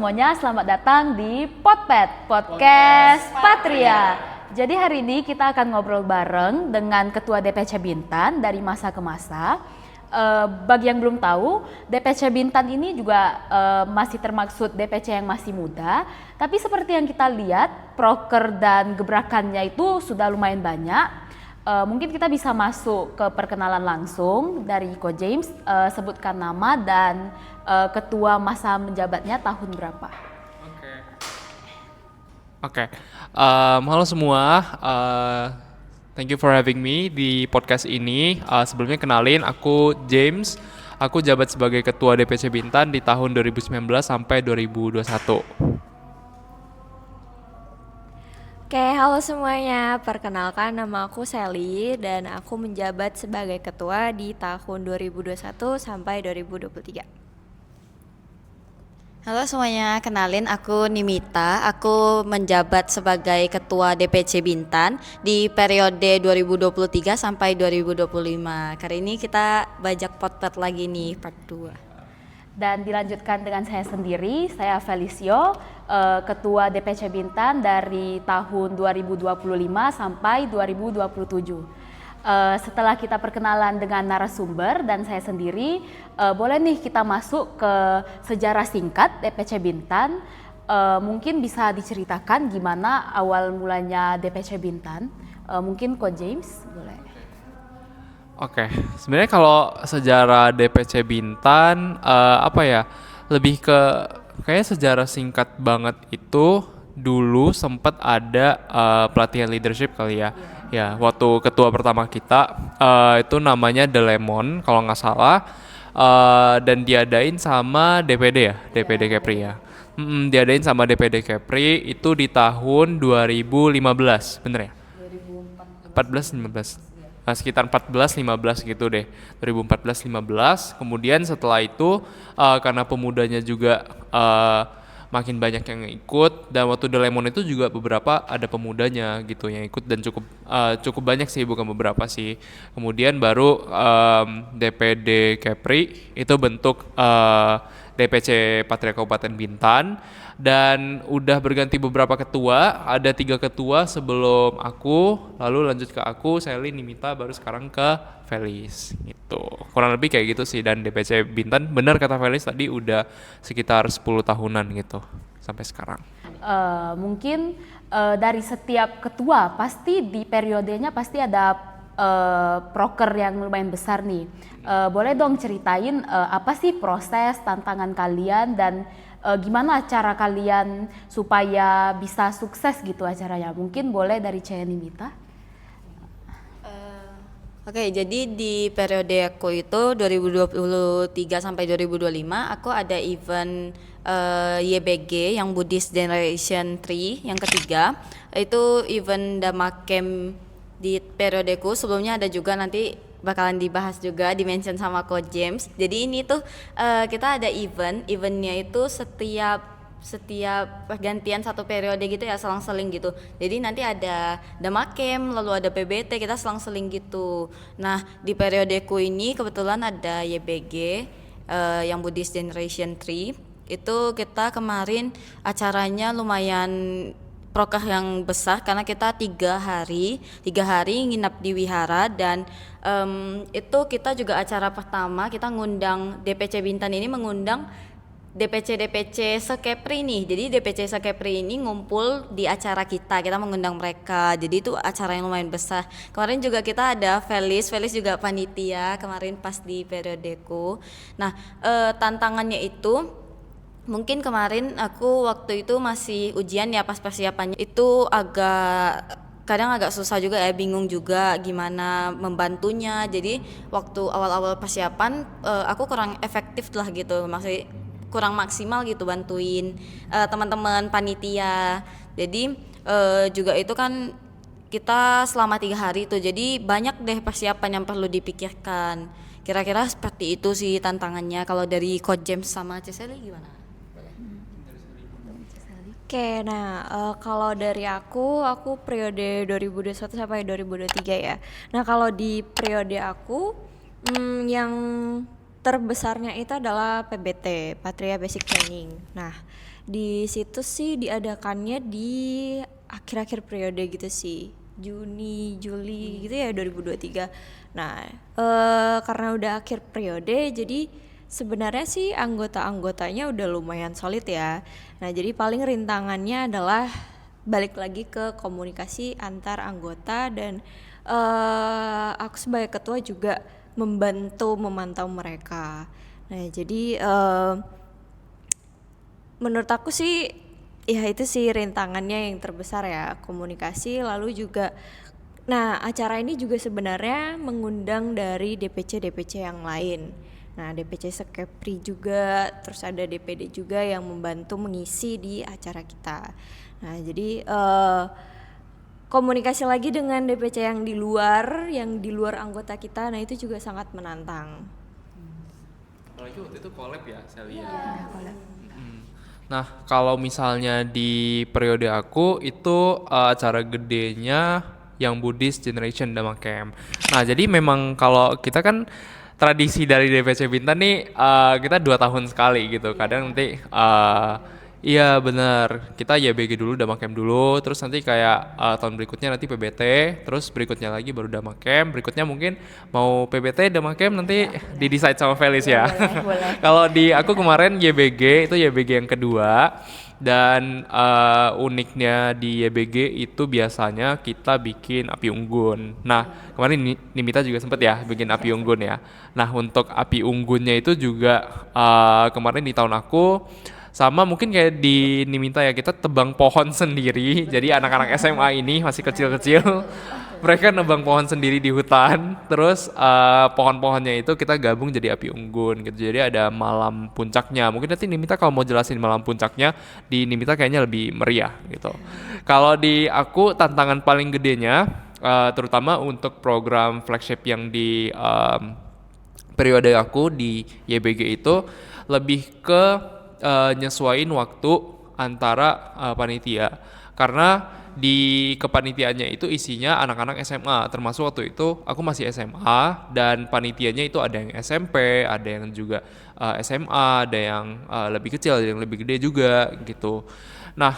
semuanya, selamat datang di Potpet, Podcast Patria. Jadi hari ini kita akan ngobrol bareng dengan Ketua DPC Bintan dari masa ke masa. Bagi yang belum tahu, DPC Bintan ini juga masih termaksud DPC yang masih muda. Tapi seperti yang kita lihat, proker dan gebrakannya itu sudah lumayan banyak. Mungkin kita bisa masuk ke perkenalan langsung dari Ko James, sebutkan nama dan ketua masa menjabatnya tahun berapa. Oke. Halo semua, thank you for having me di podcast ini. Sebelumnya kenalin, aku James, aku jabat sebagai ketua DPC Bintan di tahun 2019 sampai 2021. Oke, halo semuanya. Perkenalkan, nama aku Sally dan aku menjabat sebagai ketua di tahun 2021 sampai 2023. Halo semuanya, kenalin aku Nimita. Aku menjabat sebagai ketua DPC Bintan di periode 2023 sampai 2025. Kali ini kita bajak potpet lagi nih, part 2. Dan dilanjutkan dengan saya sendiri, saya Felicio, Ketua DPC Bintan dari tahun 2025 sampai 2027. Setelah kita perkenalan dengan narasumber dan saya sendiri, boleh nih kita masuk ke sejarah singkat DPC Bintan. Mungkin bisa diceritakan gimana awal mulanya DPC Bintan. Mungkin Ko James boleh. Oke, sebenarnya kalau sejarah DPC Bintan lebih ke kayak sejarah singkat banget itu dulu sempat ada pelatihan leadership kali ya. Ya, waktu ketua pertama kita itu namanya The Lemon kalau nggak salah, dan diadain sama DPD ya, DPD Kepri ya. Diadain sama DPD Kepri itu di tahun 2015, bener ya? 2014-15. Sekitar 14-15 gitu deh, 2014-15. Kemudian setelah itu karena pemudanya juga makin banyak yang ikut, dan waktu The Lemon itu juga beberapa ada pemudanya gitu yang ikut, dan cukup banyak sih, bukan beberapa sih. Kemudian baru DPD Kepri itu bentuk DPC Patria Kabupaten Bintan, dan udah berganti beberapa ketua, ada 3 ketua sebelum aku, lalu lanjut ke aku, Sally, Nimita, baru sekarang ke Felis gitu. Kurang lebih kayak gitu sih. Dan DPC Bintan, benar kata Felis tadi, udah sekitar 10 tahunan gitu sampai sekarang. Mungkin dari setiap ketua pasti di periodenya pasti ada proker yang lumayan besar nih. Boleh dong ceritain apa sih proses tantangan kalian dan gimana cara kalian supaya bisa sukses gitu acaranya. Mungkin boleh dari Caya Nimita. Oke, jadi di periode aku itu 2023 sampai 2025 aku ada event YBG yang Buddhist Generation 3 yang ketiga. Itu event Dhamma-Camp di periodeku. Sebelumnya ada juga, nanti bakalan dibahas juga, dimention sama Coach James. Jadi ini tuh kita ada eventnya itu setiap pergantian satu periode gitu ya, selang-seling gitu. Jadi nanti ada Dhamma-Camp, lalu ada PBT, kita selang-seling gitu. Nah, di periodeku ini kebetulan ada YBG yang Buddhist Generation 3. Itu kita kemarin acaranya lumayan prokah yang besar karena kita 3 hari nginap di wihara, dan itu kita juga acara pertama kita ngundang DPC Bintan ini, mengundang DPC Sekepri nih. Jadi DPC Sekepri ini ngumpul di acara kita mengundang mereka. Jadi itu acara yang lumayan besar. Kemarin juga kita ada Felis juga panitia kemarin pas di periodeku. Nah, tantangannya itu mungkin kemarin aku waktu itu masih ujian ya, pas persiapannya itu kadang agak susah juga ya, bingung juga gimana membantunya. Jadi waktu awal-awal persiapan aku kurang efektif lah gitu, maksudnya kurang maksimal gitu bantuin teman-teman panitia. Jadi juga itu kan kita selama 3 hari itu, jadi banyak deh persiapan yang perlu dipikirkan. Kira-kira seperti itu sih tantangannya. Kalau dari Coach James sama Ceseli gimana? Oke, nah kalau dari aku periode 2021 sampai 2023 ya. Nah, kalau di periode aku yang terbesarnya itu adalah PBT, Patria Basic Training. Nah, Di situ sih diadakannya di akhir-akhir periode gitu sih, Juni, Juli gitu ya 2023. Nah, karena udah akhir periode, jadi sebenarnya sih anggota-anggotanya udah lumayan solid ya. Nah, jadi paling rintangannya adalah balik lagi ke komunikasi antar anggota dan aku sebagai ketua juga membantu memantau mereka. Nah, jadi menurut aku sih ya itu sih rintangannya yang terbesar ya, komunikasi. Lalu juga nah acara ini juga sebenarnya mengundang dari DPC yang lain. Nah, DPC Sekepri juga, terus ada DPD juga yang membantu mengisi di acara kita. Nah, jadi komunikasi lagi dengan DPC yang di luar anggota kita, nah itu juga sangat menantang. Apalagi waktu itu collab ya, Celia. Nah, kalau misalnya di periode aku itu acara gedenya yang Buddhist Generation Dhamma Camp. Nah, jadi memang kalau kita kan tradisi dari DPC Bintan nih kita 2 tahun sekali gitu. Kadang nanti iya benar, kita YBG dulu Dhamma Camp dulu, terus nanti kayak tahun berikutnya nanti PBT, terus berikutnya lagi baru Dhamma Camp, berikutnya mungkin mau PBT Dhamma Camp nanti di-decide sama Felis ya. Boleh. Kalau di aku kemarin YBG itu YBG yang kedua, dan uniknya di YBG itu biasanya kita bikin api unggun. Nah, kemarin Nimita juga sempet ya bikin api unggun ya. Nah, untuk api unggunnya itu juga kemarin di tahun aku sama mungkin kayak di Nimita ya, kita tebang pohon sendiri. Jadi anak-anak SMA ini masih kecil-kecil, mereka nebang pohon sendiri di hutan. Terus pohon-pohonnya itu kita gabung jadi api unggun gitu. Jadi ada malam puncaknya. Mungkin nanti Nimita kalau mau jelasin malam puncaknya, di Nimita kayaknya lebih meriah gitu. Kalau di aku tantangan paling gedenya, terutama untuk program flagship yang di periode aku di YBG itu lebih ke nyesuaiin waktu antara panitia, karena di kepanitiaannya itu isinya anak-anak SMA, termasuk waktu itu aku masih SMA dan panitianya itu ada yang SMP, ada yang juga SMA, ada yang lebih kecil, ada yang lebih gede juga gitu. Nah,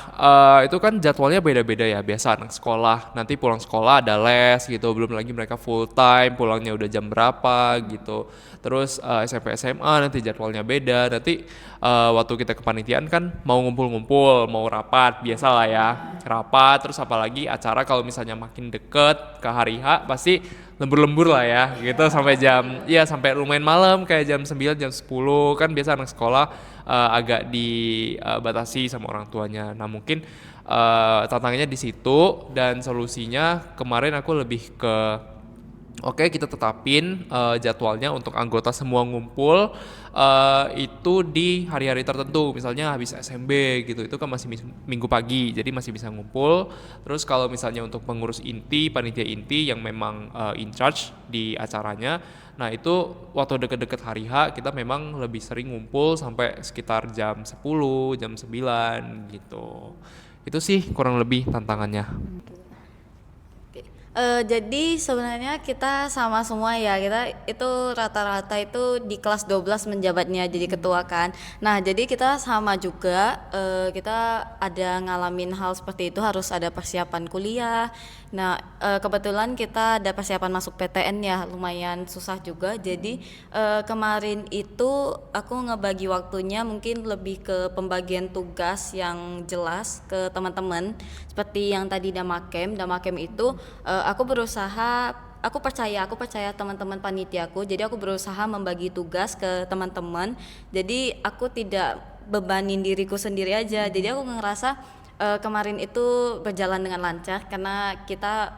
itu kan jadwalnya beda-beda ya. Biasa anak sekolah, nanti pulang sekolah ada les gitu. Belum lagi mereka full time, pulangnya udah jam berapa gitu. Terus SMP SMA nanti jadwalnya beda. Nanti waktu kita kepanitiaan kan mau ngumpul-ngumpul, mau rapat, biasa lah ya. Rapat, terus apalagi acara kalau misalnya makin deket ke hari H, pasti lembur-lembur lah ya gitu, sampai sampai lumayan malam kayak jam 9, jam 10 kan biasa anak sekolah agak dibatasi sama orang tuanya. Nah, mungkin tantangannya di situ, dan solusinya kemarin aku lebih ke oke, kita tetapin jadwalnya untuk anggota semua ngumpul itu di hari-hari tertentu. Misalnya habis SMB gitu, itu kan masih minggu pagi, jadi masih bisa ngumpul. Terus kalau misalnya untuk pengurus inti, panitia inti yang memang in charge di acaranya, nah itu waktu deket-deket hari H kita memang lebih sering ngumpul sampai sekitar jam 10, jam 9 gitu. Itu sih kurang lebih tantangannya. Jadi sebenarnya kita sama semua ya, kita itu rata-rata itu di kelas 12 menjabatnya jadi ketua kan. Nah, jadi kita sama juga, kita ada ngalamin hal seperti itu, harus ada persiapan kuliah. Nah, kebetulan kita ada persiapan masuk PTN ya, lumayan susah juga. Jadi kemarin itu aku ngebagi waktunya mungkin lebih ke pembagian tugas yang jelas ke teman-teman. Seperti yang tadi Dhamma Camp itu aku percaya teman-teman panitiaku, jadi aku berusaha membagi tugas ke teman-teman. Jadi aku tidak bebanin diriku sendiri aja. Jadi aku ngerasa kemarin itu berjalan dengan lancar karena kita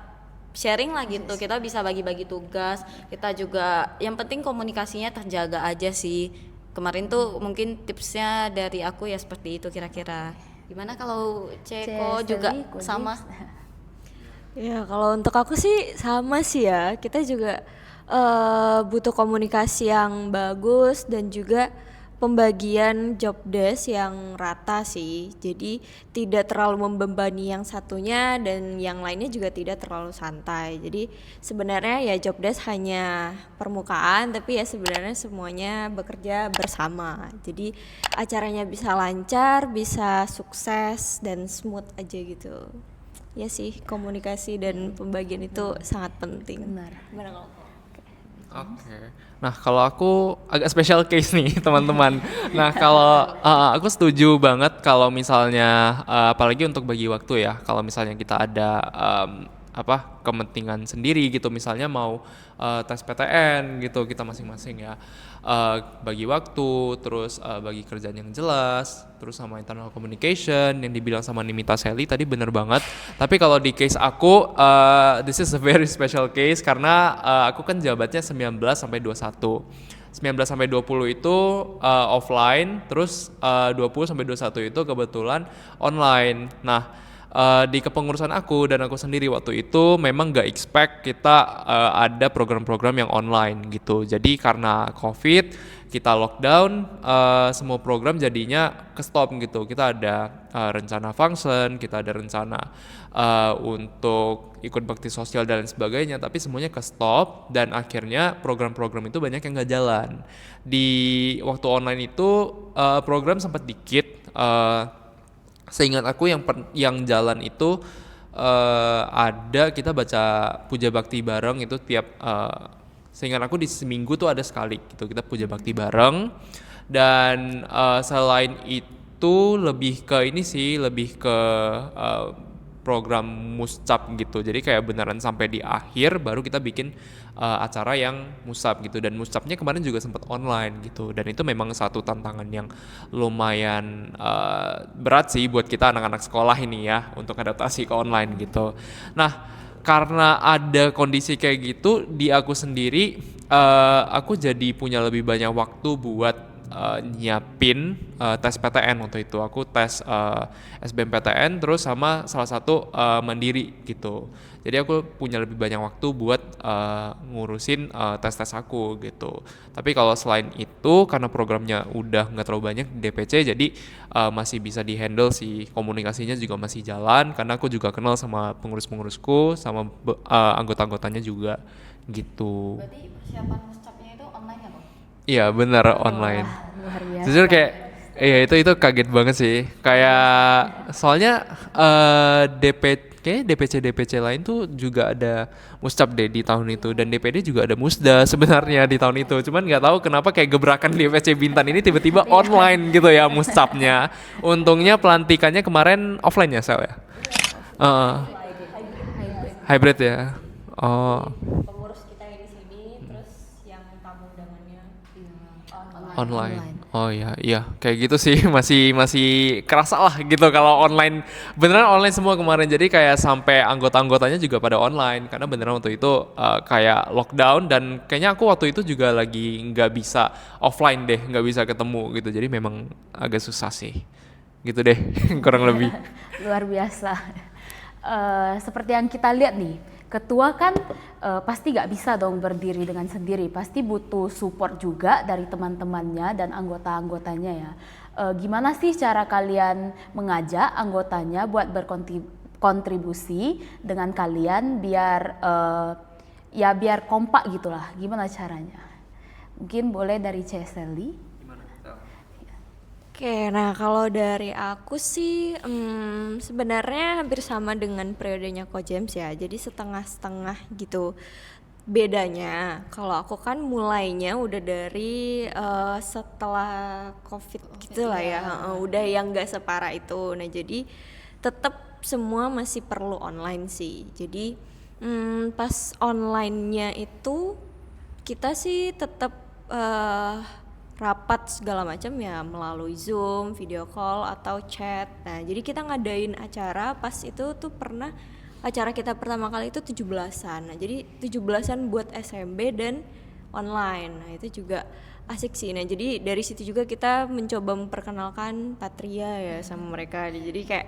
sharing lah gitu. Kita bisa bagi-bagi tugas. Kita juga yang penting komunikasinya terjaga aja sih. Kemarin tuh mungkin tipsnya dari aku ya seperti itu kira-kira. Gimana kalau Ceko juga sama? Ya, kalau untuk aku sih sama sih ya. Kita juga butuh komunikasi yang bagus dan juga pembagian job desk yang rata sih. Jadi tidak terlalu membebani yang satunya dan yang lainnya juga tidak terlalu santai. Jadi sebenarnya ya job desk hanya permukaan, tapi ya sebenarnya semuanya bekerja bersama. Jadi acaranya bisa lancar, bisa sukses dan smooth aja gitu. Ya sih, komunikasi dan pembagian itu sangat penting. Benar. Gimana kalau Oke. Nah, kalau aku agak special case nih, teman-teman. Nah, kalau aku setuju banget kalau misalnya apalagi untuk bagi waktu ya. Kalau misalnya kita ada kepentingan sendiri gitu, misalnya mau tes PTN gitu, kita masing-masing ya. Bagi waktu, terus bagi kerjaan yang jelas, terus sama internal communication yang dibilang sama Nimita Sally tadi bener banget. Tapi kalau di case aku, this is a very special case karena aku kan jabatnya 19 sampai 21. 19 sampai 20 itu offline, terus 20 sampai 21 itu kebetulan online. Nah, di kepengurusan aku dan aku sendiri waktu itu memang gak expect kita ada program-program yang online gitu. Jadi karena COVID kita lockdown, semua program jadinya ke stop gitu. Kita ada rencana function, kita ada rencana untuk ikut bakti sosial dan lain sebagainya, tapi semuanya ke stop dan akhirnya program-program itu banyak yang gak jalan. Di waktu online itu program sempat dikit. Seingat aku yang jalan itu ada kita baca puja bakti bareng itu tiap seingat aku di seminggu tuh ada sekali gitu kita puja bakti bareng. Dan selain itu lebih ke ini sih, lebih ke program muscap gitu. Jadi kayak beneran sampai di akhir baru kita bikin acara yang muscap gitu. Dan muscapnya kemarin juga sempat online gitu. Dan itu memang satu tantangan yang lumayan berat sih buat kita anak-anak sekolah ini ya untuk adaptasi ke online gitu. Nah, karena ada kondisi kayak gitu di aku sendiri, aku jadi punya lebih banyak waktu buat nyiapin tes PTN waktu itu. Aku tes SBMPTN terus sama salah satu mandiri gitu. Jadi aku punya lebih banyak waktu buat ngurusin tes-tes aku gitu. Tapi kalau selain itu karena programnya udah nggak terlalu banyak di DPC, jadi masih bisa dihandle sih, komunikasinya juga masih jalan karena aku juga kenal sama pengurus-pengurusku sama anggota-anggotanya juga gitu. Berarti persiapan muscapnya itu online ya, Bang? Iya benar online. Luar biasa. Jujur kayak itu kaget banget sih. Kayak soalnya DPC lain tuh juga ada muscap deh di tahun itu dan DPD juga ada musda sebenarnya di tahun itu. Cuman nggak tahu kenapa kayak gebrakan DPC Bintan ini tiba-tiba online gitu ya muscapnya. Untungnya pelantikannya kemarin offline ya Sel ya. Hybrid ya. Oh. pengurus kita yang di sini terus yang tamu undangannya Online. Oh iya, kayak gitu sih masih kerasa lah gitu kalau online, beneran online semua kemarin. Jadi kayak sampai anggota-anggotanya juga pada online karena beneran waktu itu kayak lockdown dan kayaknya aku waktu itu juga lagi nggak bisa offline deh, nggak bisa ketemu gitu. Jadi memang agak susah sih, gitu deh kurang lebih. Luar biasa. Seperti yang kita lihat nih, ketua kan pasti gak bisa dong berdiri dengan sendiri, pasti butuh support juga dari teman-temannya dan anggota-anggotanya ya. Gimana sih cara kalian mengajak anggotanya buat berkontribusi dengan kalian biar biar kompak gitulah, gimana caranya? Mungkin boleh dari Sally. Oke, nah kalau dari aku sih sebenarnya hampir sama dengan periodenya Ko James ya. Jadi setengah-setengah gitu. Bedanya kalau aku kan mulainya udah dari setelah COVID gitu lah ya. Udah yang gak separah itu. Nah jadi tetap semua masih perlu online sih. Jadi pas online-nya itu kita sih tetap rapat segala macam ya melalui Zoom, video call atau chat. Nah, jadi kita ngadain acara pas itu tuh pernah acara kita pertama kali itu 17-an. Nah, jadi 17-an buat SMB dan online. Nah, itu juga asik sih. Nah, jadi dari situ juga kita mencoba memperkenalkan Patria ya sama mereka. Jadi kayak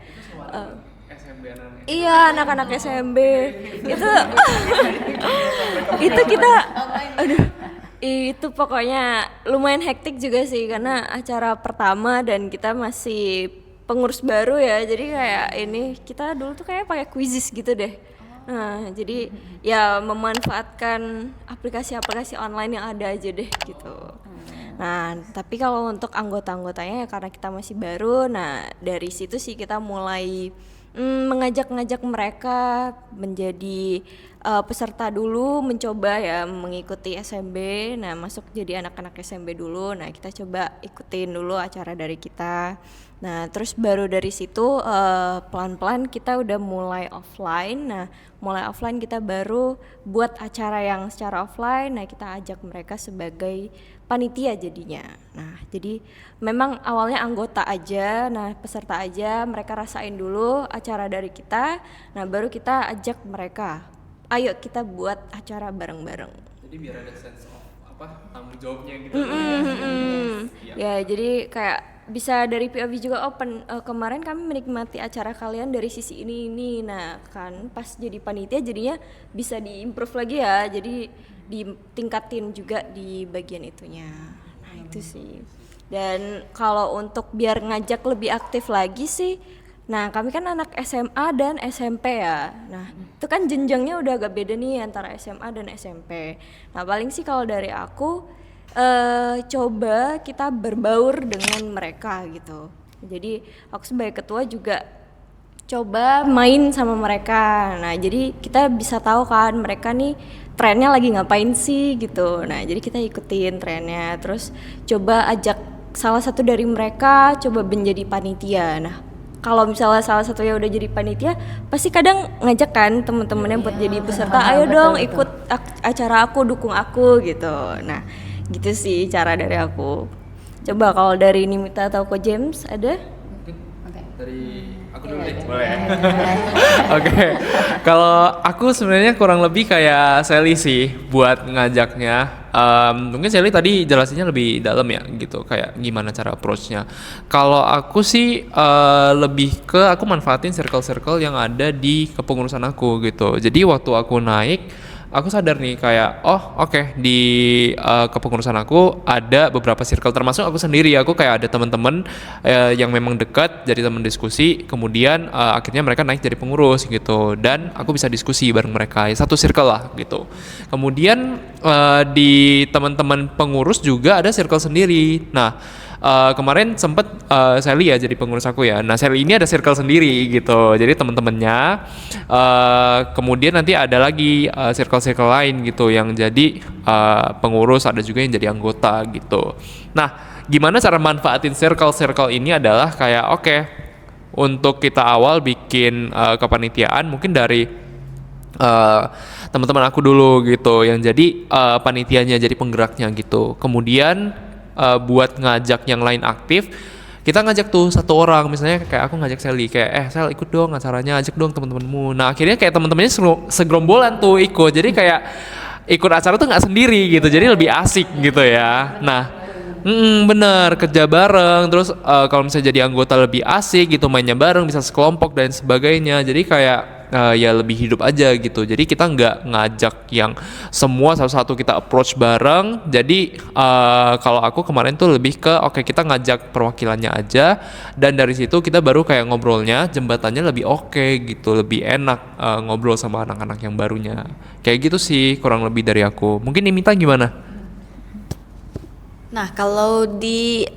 iya, anak-anak SMB. Itu kita Itu pokoknya lumayan hektik juga sih karena acara pertama dan kita masih pengurus baru ya. Jadi kayak ini kita dulu tuh kayak pakai quizzes gitu deh. Nah, jadi ya memanfaatkan aplikasi-aplikasi online yang ada aja deh gitu. Nah, tapi kalau untuk anggota-anggotanya ya karena kita masih baru, nah dari situ sih kita mulai mengajak-ngajak mereka menjadi peserta dulu, mencoba ya mengikuti SMB. Nah, masuk jadi anak-anak SMB dulu. Nah, kita coba ikutin dulu acara dari kita. Nah, terus baru dari situ pelan-pelan kita udah mulai offline. Nah, mulai offline kita baru buat acara yang secara offline. Nah, kita ajak mereka sebagai panitia jadinya. Nah, jadi memang awalnya anggota aja, nah peserta aja, mereka rasain dulu acara dari kita. Nah, baru kita ajak mereka. Ayo kita buat acara bareng-bareng. Jadi biar ada sense of tanggung jawabnya gitu. Ya, jadi kayak bisa dari POV juga kemarin kami menikmati acara kalian dari sisi ini. Nah, kan pas jadi panitia jadinya bisa diimprove lagi ya. Jadi ditingkatin juga di bagian itunya. Nah, itu sih. Dan kalau untuk biar ngajak lebih aktif lagi sih, nah kami kan anak SMA dan SMP ya. Nah, itu kan jenjangnya udah agak beda nih antara SMA dan SMP. Nah, paling sih kalau dari aku coba kita berbaur dengan mereka gitu. Jadi aku sebagai ketua juga coba main sama mereka. Nah, jadi kita bisa tahu kan mereka nih trennya lagi ngapain sih gitu. Nah, jadi kita ikutin trennya. Terus coba ajak salah satu dari mereka coba menjadi panitia. Nah, kalau misalnya salah satunya udah jadi panitia, pasti kadang ngajak kan temen-temennya buat jadi peserta. Ayo dong ikut acara aku, dukung aku gitu. Nah, gitu sih cara dari aku. Coba kalau dari Nimita atau Ko James ada? Dari aku dulu deh. Boleh ya? Oke. Kalau aku sebenarnya kurang lebih kayak Sally sih buat ngajaknya. Mungkin Sally tadi jelasinnya lebih dalam ya gitu, kayak gimana cara approach-nya. Kalau aku sih lebih ke aku manfaatin circle-circle yang ada di kepengurusan aku gitu. Jadi waktu aku naik, aku sadar nih kayak di kepengurusan aku ada beberapa circle, termasuk aku sendiri. Aku kayak ada teman-teman yang memang dekat jadi teman diskusi, kemudian akhirnya mereka naik jadi pengurus gitu, dan aku bisa diskusi bareng mereka, satu circle lah gitu. Kemudian di teman-teman pengurus juga ada circle sendiri. Nah, kemarin sempet Sally ya jadi pengurus aku ya. Nah, Sally ini ada circle sendiri gitu. Jadi teman-temannya kemudian nanti ada lagi circle-circle lain gitu yang jadi pengurus, ada juga yang jadi anggota gitu. Nah, gimana cara manfaatin circle-circle ini adalah kayak untuk kita awal bikin kepanitiaan mungkin dari teman-teman aku dulu gitu yang jadi panitianya, jadi penggeraknya gitu. Kemudian buat ngajak yang lain aktif, kita ngajak tuh satu orang, misalnya kayak aku ngajak Sally kayak Sel ikut dong acaranya, ajak dong teman-temanmu. Nah, akhirnya kayak teman-temannya segerombolan tuh ikut, jadi kayak ikut acara tuh nggak sendiri gitu, jadi lebih asik gitu ya. Nah, bener, kerja bareng, terus kalau misalnya jadi anggota lebih asik gitu, mainnya bareng, bisa sekelompok dan sebagainya. Jadi kayak ya lebih hidup aja gitu. Jadi kita nggak ngajak yang semua satu-satu kita approach bareng. Jadi kalau aku kemarin tuh lebih ke kita ngajak perwakilannya aja, dan dari situ kita baru kayak ngobrolnya, jembatannya lebih gitu, lebih enak ngobrol sama anak-anak yang barunya. Kayak gitu sih kurang lebih dari aku. Mungkin Nimita gimana? Nah, kalau di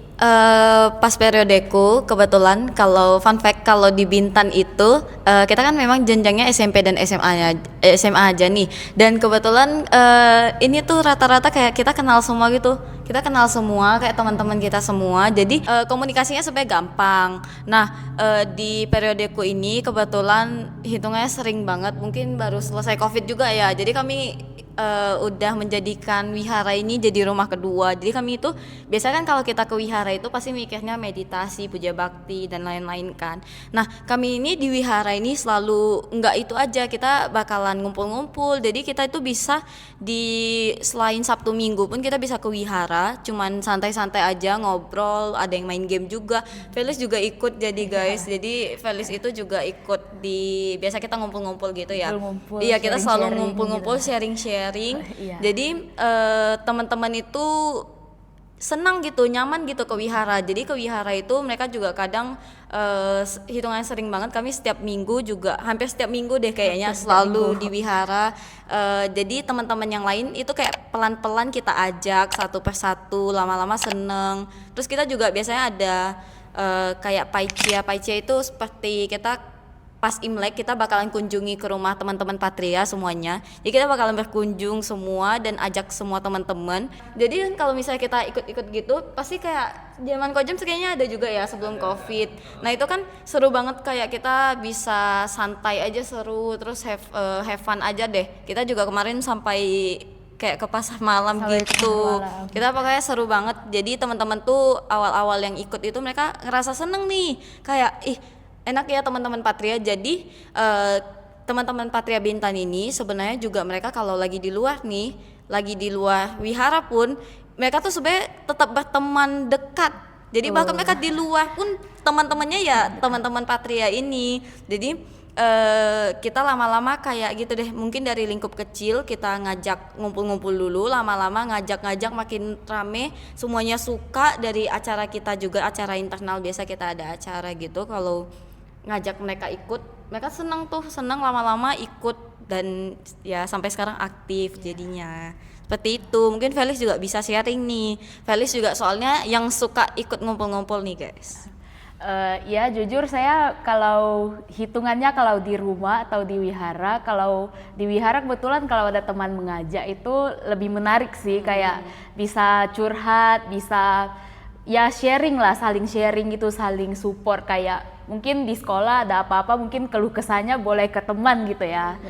pas periodeku kebetulan, kalau fun fact, kalau di Bintan itu kita kan memang jenjangnya SMP dan SMA aja nih, dan kebetulan ini tuh rata-rata kayak kita kenal semua gitu, kita kenal semua kayak teman-teman kita semua, jadi komunikasinya supaya gampang. Nah, di periodeku ini kebetulan hitungnya sering banget, mungkin baru selesai COVID juga ya, jadi kami udah menjadikan wihara ini jadi rumah kedua. Jadi kami itu biasanya kan kalau kita ke wihara itu pasti mikirnya meditasi, puja bakti dan lain-lain kan. Nah, kami ini di wihara ini selalu enggak itu aja, kita bakalan ngumpul-ngumpul. Jadi kita itu bisa selain Sabtu Minggu pun kita bisa ke wihara kita, cuman santai-santai aja ngobrol, ada yang main game juga. Felis juga ikut jadi guys. Jadi Felis itu juga ikut di biasa kita ngumpul-ngumpul gitu ya. Ngumpul-ngumpul, Iya, kita selalu sharing-sharing ngumpul-ngumpul gitu. sharing-sharing. Iya. Jadi teman-teman itu senang gitu, nyaman gitu ke wihara. Jadi ke wihara itu mereka juga kadang hitungannya sering banget, kami setiap minggu juga, hampir setiap minggu deh kayaknya selalu di wihara. Jadi teman-teman yang lain itu kayak pelan-pelan kita ajak satu persatu, lama-lama seneng. Terus kita juga biasanya ada kayak paicia itu seperti kita pas Imlek kita bakalan kunjungi ke rumah teman-teman Patria semuanya. Jadi kita bakalan berkunjung semua dan ajak semua teman-teman. Jadi kan kalau misalnya kita ikut-ikut gitu, pasti kayak zaman Kojem kayaknya ada juga ya sebelum Covid. Nah itu kan seru banget, kayak kita bisa santai aja seru, terus have fun aja deh. Kita juga kemarin sampai kayak ke pasar malam Sampai ke gitu. pasar malam. Kita pokoknya seru banget. Jadi teman-teman tuh awal-awal yang ikut itu mereka ngerasa seneng nih, kayak enak ya teman-teman Patria. Jadi teman-teman Patria Bintan ini sebenarnya juga mereka kalau lagi di luar nih, lagi di luar wihara pun mereka tuh sebenarnya tetap berteman dekat. Jadi bahkan mereka di luar pun teman-temannya ya teman-teman Patria ini. Jadi kita lama-lama kayak gitu deh, mungkin dari lingkup kecil kita ngajak ngumpul-ngumpul dulu, lama-lama ngajak-ngajak makin rame, semuanya suka. Dari acara kita juga, acara internal biasa kita ada acara gitu, kalau ngajak mereka ikut, mereka senang lama-lama ikut dan ya sampai sekarang aktif jadinya. Seperti itu. Mungkin Felis juga bisa sharing nih. Felis juga soalnya yang suka ikut ngumpul-ngumpul nih guys. Ya jujur saya kalau hitungannya kalau di rumah atau di wihara, kalau di wihara kebetulan kalau ada teman mengajak itu lebih menarik sih, kayak bisa curhat, bisa ya sharing lah, saling sharing gitu, saling support. Kayak mungkin di sekolah ada apa-apa mungkin keluh kesahnya boleh ke teman gitu ya.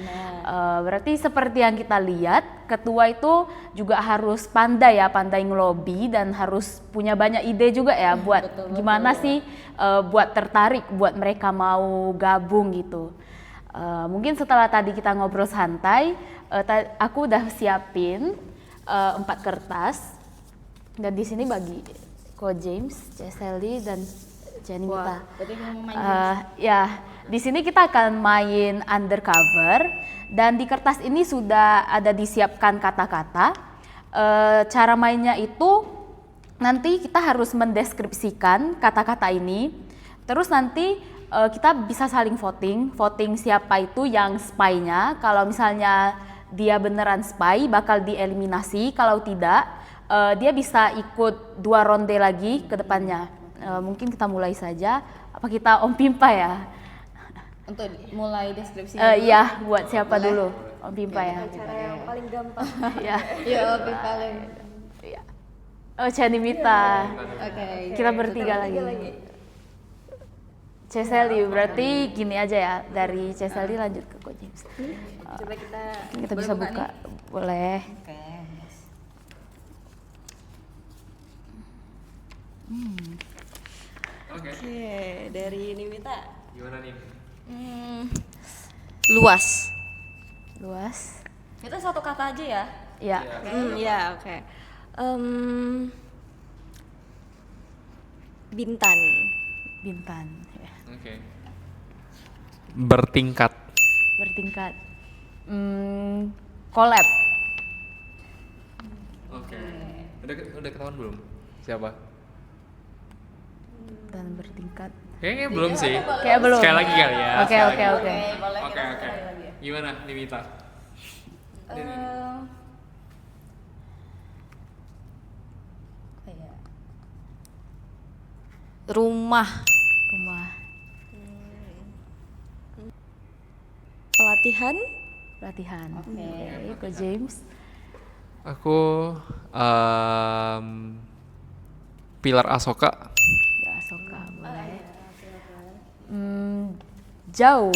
Berarti seperti yang kita lihat, ketua itu juga harus pandai ya, pandai ngelobi dan harus punya banyak ide juga ya buat gimana sih buat tertarik, buat mereka mau gabung gitu. Mungkin setelah tadi kita ngobrol santai, aku udah siapin 4 kertas dan di sini bagi Ko James, Ceseli dan Janimita. Ya, di sini kita akan main undercover dan di kertas ini sudah ada disiapkan kata-kata. Cara mainnya itu nanti kita harus mendeskripsikan kata-kata ini. Terus nanti kita bisa saling voting siapa itu yang spy-nya. Kalau misalnya dia beneran spy bakal dieliminasi, kalau tidak dia bisa ikut 2 ronde lagi ke depannya. Mungkin kita mulai saja. Apa kita Om Pimpa ya? Untuk mulai deskripsi. Iya, buat siapa dulu? Om Pimpa ya. Cara yang paling gampang. Ya. Ya, lebih paling. Iya. Oh, Chanimita. Oke. Kita bertiga lagi. Ceseli, berarti gini aja ya. Dari Ceseli lanjut ke Ko James. Coba Kita bisa buka. Boleh. Oke, dari Nimita. Gimana nih? Luas. Luas. Kita satu kata aja ya. Ya. Ya, oke. Bintan. Bintan. Ya. Oke. Bertingkat. Bertingkat. Collab. Oke. Udah ketahuan belum? Siapa? Dan bertingkat. Kayaknya belum sih. Kayak belum. Sekali lagi kali ya. Oke, sekali oke, lagi. oke. Oke. Gimana Nimita? Rumah. Rumah. Pelatihan. Latihan. Oke. Ko James. Aku Pilar Asoka. Ya, Asoka boleh. Jauh.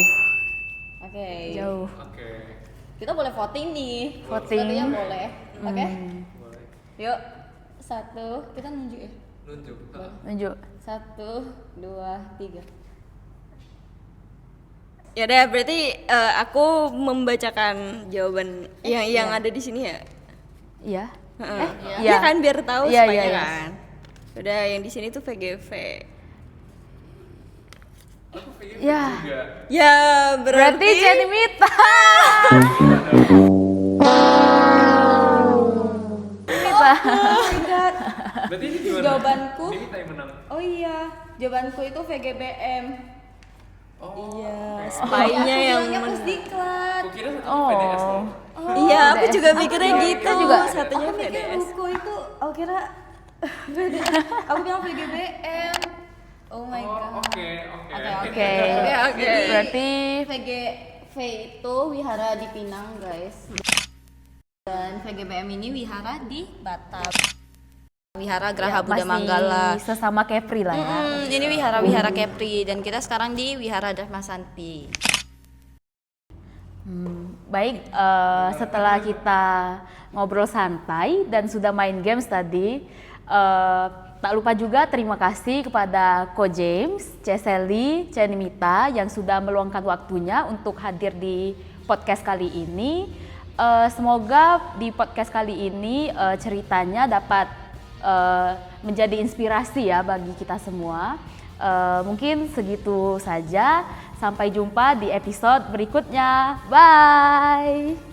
Oke. Jauh. Oke. Kita boleh voting nih. Voting. Sepertinya boleh. Oke. Yuk. 1, kita nunjuk ya. Nunjuk. Tunjuk. 1, 2, 3. Ya udah, berarti aku membacakan jawaban yang ada di sini ya. Iya. Iya kan biar tahu Iya, supaya iya, iya. kan. Udah yang di sini tuh VGV. Ya, Ya berarti Jenny Mita. Mita. Berarti ini gimana? Jawabanku. Ini kita yang menang. Oh iya, jawabanku itu VGBM. Oh, Iya, spy-nya yang Bilangnya Pusdiklat. kukira satu Oh. PDS loh. Iya, aku juga mikirnya gitu. Aku juga. Satunya Aku mikir VDS. buku itu, aku kira aku bilang VGBM. Oh my god. Oke. Oke. Oke. Berarti VGV itu wihara di Pinang guys. Dan VGBM ini wihara di Batam. Wihara Graha Buddha Manggala. sesama Kepri lah ya. Ini wihara Kepri dan kita sekarang di Wihara Dharma Santi. Baik, setelah kita ngobrol santai dan sudah main games tadi, tak lupa juga terima kasih kepada Ko James, Ceseli, Cenimita yang sudah meluangkan waktunya untuk hadir di podcast kali ini. Semoga di podcast kali ini ceritanya dapat menjadi inspirasi ya bagi kita semua. Mungkin segitu saja. Sampai jumpa di episode berikutnya. Bye.